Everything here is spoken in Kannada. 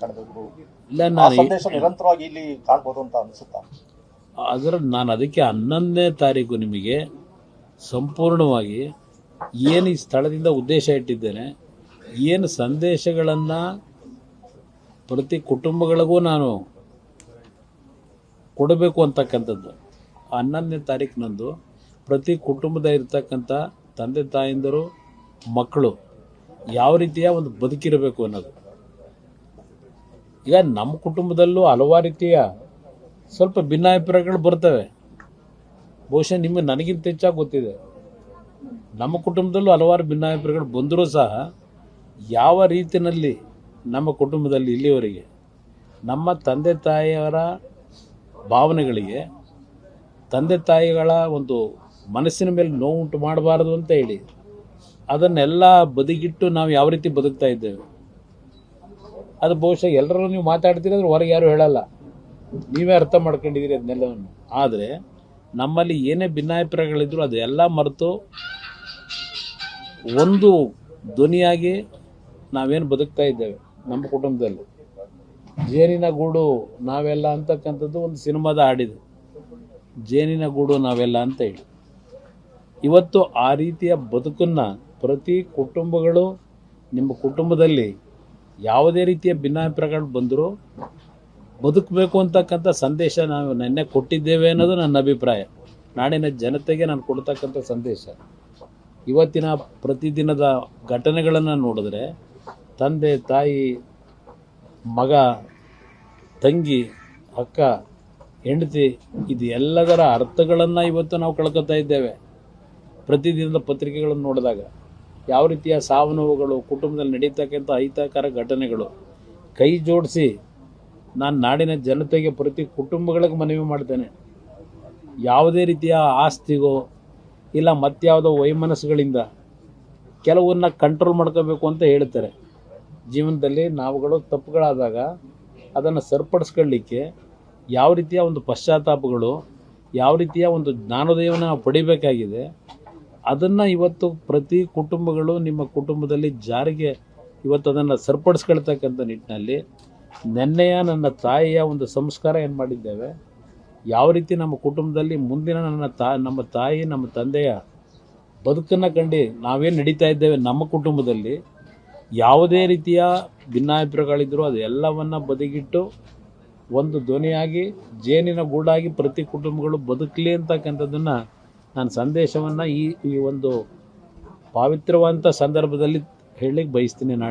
ಕಾಣಬೇಕು. ಇಲ್ಲ, ಆ ನಾನು ಸಂದೇಶ ನಿರಂತರವಾಗಿ ಇಲ್ಲಿ ಕಾಣ್ಬೋದು ಅಂತ ಅನಿಸುತ್ತಾ? ನಾನು ಅದಕ್ಕೆ 11ನೇ ತಾರೀಕು ನಿಮಗೆ ಸಂಪೂರ್ಣವಾಗಿ ಏನು ಈ ಸ್ಥಳದಿಂದ ಉದ್ದೇಶ ಇಟ್ಟಿದ್ದೇನೆ, ಏನು ಸಂದೇಶಗಳನ್ನು ಪ್ರತಿ ಕುಟುಂಬಗಳಿಗೂ ನಾನು ಕೊಡಬೇಕು ಅಂತಕ್ಕಂಥದ್ದು 11ನೇ ತಾರೀಕಿನಂದು ಪ್ರತಿ ಕುಟುಂಬದ ಇರ್ತಕ್ಕಂಥ ತಂದೆ ತಾಯಿಂದರು ಮಕ್ಕಳು ಯಾವ ರೀತಿಯ ಒಂದು ಬದುಕಿರಬೇಕು ಅನ್ನೋದು. ಈಗ ನಮ್ಮ ಕುಟುಂಬದಲ್ಲೂ ಹಲವಾರು ರೀತಿಯ ಸ್ವಲ್ಪ ಭಿನ್ನಾಭಿಪ್ರಾಯಗಳು ಬರ್ತವೆ. ಬಹುಶಃ ನಿಮಗೆ ನನಗಿಂತ ಹೆಚ್ಚಾಗಿ ಗೊತ್ತಿದೆ. ನಮ್ಮ ಕುಟುಂಬದಲ್ಲೂ ಹಲವಾರು ಭಿನ್ನಾಭಿಪ್ರಾಯಗಳು ಬಂದರೂ ಸಹ ಯಾವ ರೀತಿಯಲ್ಲಿ ನಮ್ಮ ಕುಟುಂಬದಲ್ಲಿ ಇಲ್ಲಿಯವರೆಗೆ ನಮ್ಮ ತಂದೆ ತಾಯಿಯವರ ಭಾವನೆಗಳಿಗೆ, ತಂದೆ ತಾಯಿಗಳ ಒಂದು ಮನಸ್ಸಿನ ಮೇಲೆ ನೋವುಂಟು ಮಾಡಬಾರ್ದು ಅಂತ ಹೇಳಿ ಅದನ್ನೆಲ್ಲ ಬದಿಗಿಟ್ಟು ನಾವು ಯಾವ ರೀತಿ ಬದುಕ್ತಾ ಇದ್ದೇವೆ, ಅದು ಬಹುಶಃ ಎಲ್ಲರೂ ನೀವು ಮಾತಾಡ್ತೀರಂದ್ರೆ ಹೊರಗೆ ಯಾರು ಹೇಳಲ್ಲ, ನೀವೇ ಅರ್ಥ ಮಾಡ್ಕೊಂಡಿದ್ದೀರಿ ಅದನ್ನೆಲ್ಲವನ್ನು. ಆದರೆ ನಮ್ಮಲ್ಲಿ ಏನೇ ಭಿನ್ನಾಭಿಪ್ರಾಯಗಳಿದ್ರು ಅದೆಲ್ಲ ಮರೆತು ಒಂದು ಧ್ವನಿಯಾಗಿ ನಾವೇನು ಬದುಕ್ತಾ ಇದ್ದೇವೆ ನಮ್ಮ ಕುಟುಂಬದಲ್ಲಿ. ಜೇನಿನ ಗೂಡು ನಾವೆಲ್ಲ ಅಂತಕ್ಕಂಥದ್ದು ಒಂದು ಸಿನಿಮಾದ ಹಾಡಿದೆ, ಜೇನಿನ ಗೂಡು ನಾವೆಲ್ಲ ಅಂತ ಹೇಳಿ. ಇವತ್ತು ಆ ರೀತಿಯ ಬದುಕನ್ನು ಪ್ರತಿ ಕುಟುಂಬಗಳು, ನಿಮ್ಮ ಕುಟುಂಬದಲ್ಲಿ ಯಾವುದೇ ರೀತಿಯ ಭಿನ್ನಾಭಿಪ್ರಾಯಗಳು ಬಂದರೂ ಬದುಕಬೇಕು ಅಂತಕ್ಕಂಥ ಸಂದೇಶ ನಾವು ನೆನ್ನೆ ಕೊಟ್ಟಿದ್ದೇವೆ ಅನ್ನೋದು ನನ್ನ ಅಭಿಪ್ರಾಯ. ನಾಡಿನ ಜನತೆಗೆ ನಾನು ಕೊಡ್ತಕ್ಕಂಥ ಸಂದೇಶ. ಇವತ್ತಿನ ಪ್ರತಿದಿನದ ಘಟನೆಗಳನ್ನು ನೋಡಿದ್ರೆ ತಂದೆ ತಾಯಿ ಮಗ ತಂಗಿ ಅಕ್ಕ ಹೆಂಡತಿ ಇದು ಎಲ್ಲದರ ಅರ್ಥಗಳನ್ನು ಇವತ್ತು ನಾವು ಕಳ್ಕೊತಾ ಇದ್ದೇವೆ. ಪ್ರತಿದಿನದ ಪತ್ರಿಕೆಗಳನ್ನು ನೋಡಿದಾಗ ಯಾವ ರೀತಿಯ ಸಾವು ನೋವುಗಳು, ಕುಟುಂಬದಲ್ಲಿ ನಡೀತಕ್ಕಂಥ ಅಹಿತಕರ ಘಟನೆಗಳು. ಕೈ ಜೋಡಿಸಿ ನಾನು ನಾಡಿನ ಜನತೆಗೆ ಪ್ರತಿ ಕುಟುಂಬಗಳಿಗೆ ಮನವಿ ಮಾಡ್ತೇನೆ, ಯಾವುದೇ ರೀತಿಯ ಆಸ್ತಿಗೋ ಇಲ್ಲ ಮತ್ಯಾವುದೋ ವೈಮನಸ್ಸುಗಳಿಂದ ಕೆಲವನ್ನ ಕಂಟ್ರೋಲ್ ಮಾಡ್ಕೋಬೇಕು ಅಂತ ಹೇಳ್ತಾರೆ. ಜೀವನದಲ್ಲಿ ನಾವುಗಳು ತಪ್ಪುಗಳಾದಾಗ ಅದನ್ನು ಸರಿಪಡಿಸ್ಕೊಳ್ಳಿಕ್ಕೆ ಯಾವ ರೀತಿಯ ಒಂದು ಪಶ್ಚಾತ್ತಾಪಗಳು, ಯಾವ ರೀತಿಯ ಒಂದು ಜ್ಞಾನೋದಯವನ್ನು ನಾವು ಪಡಿಬೇಕಾಗಿದೆ, ಅದನ್ನು ಇವತ್ತು ಪ್ರತಿ ಕುಟುಂಬಗಳು ನಿಮ್ಮ ಕುಟುಂಬದಲ್ಲಿ ಜಾರಿಗೆ ಇವತ್ತು ಅದನ್ನು ಸರಿಪಡಿಸ್ಕೊಳ್ತಕ್ಕಂಥ ನಿಟ್ಟಿನಲ್ಲಿ ನೆನ್ನೆಯ ನನ್ನ ತಾಯಿಯ ಒಂದು ಸಂಸ್ಕಾರ ಏನು ಮಾಡಿದ್ದೇವೆ, ಯಾವ ರೀತಿ ನಮ್ಮ ಕುಟುಂಬದಲ್ಲಿ ಮುಂದಿನ ನಮ್ಮ ತಾಯಿ ನಮ್ಮ ತಂದೆಯ ಬದುಕನ್ನು ಕಂಡು ನಾವೇನು ನಡೀತಾ ಇದ್ದೇವೆ ನಮ್ಮ ಕುಟುಂಬದಲ್ಲಿ ಯಾವುದೇ ರೀತಿಯ ಭಿನ್ನಾಭಿಪ್ರಾಯಗಳಿದ್ದರೂ ಅದು ಎಲ್ಲವನ್ನು ಬದಿಗಿಟ್ಟು ಒಂದು ಧ್ವನಿಯಾಗಿ ಜೇನಿನ ಗೂಡಾಗಿ ಪ್ರತಿ ಕುಟುಂಬಗಳು ಬದುಕಲಿ ಅಂತಕ್ಕಂಥದ್ದನ್ನು ನಾನು ಸಂದೇಶವನ್ನು ಈ ಒಂದು ಪಾವಿತ್ರವಾದಂಥ ಸಂದರ್ಭದಲ್ಲಿ ಹೇಳಲಿಕ್ಕೆ ಬಯಸ್ತೀನಿ.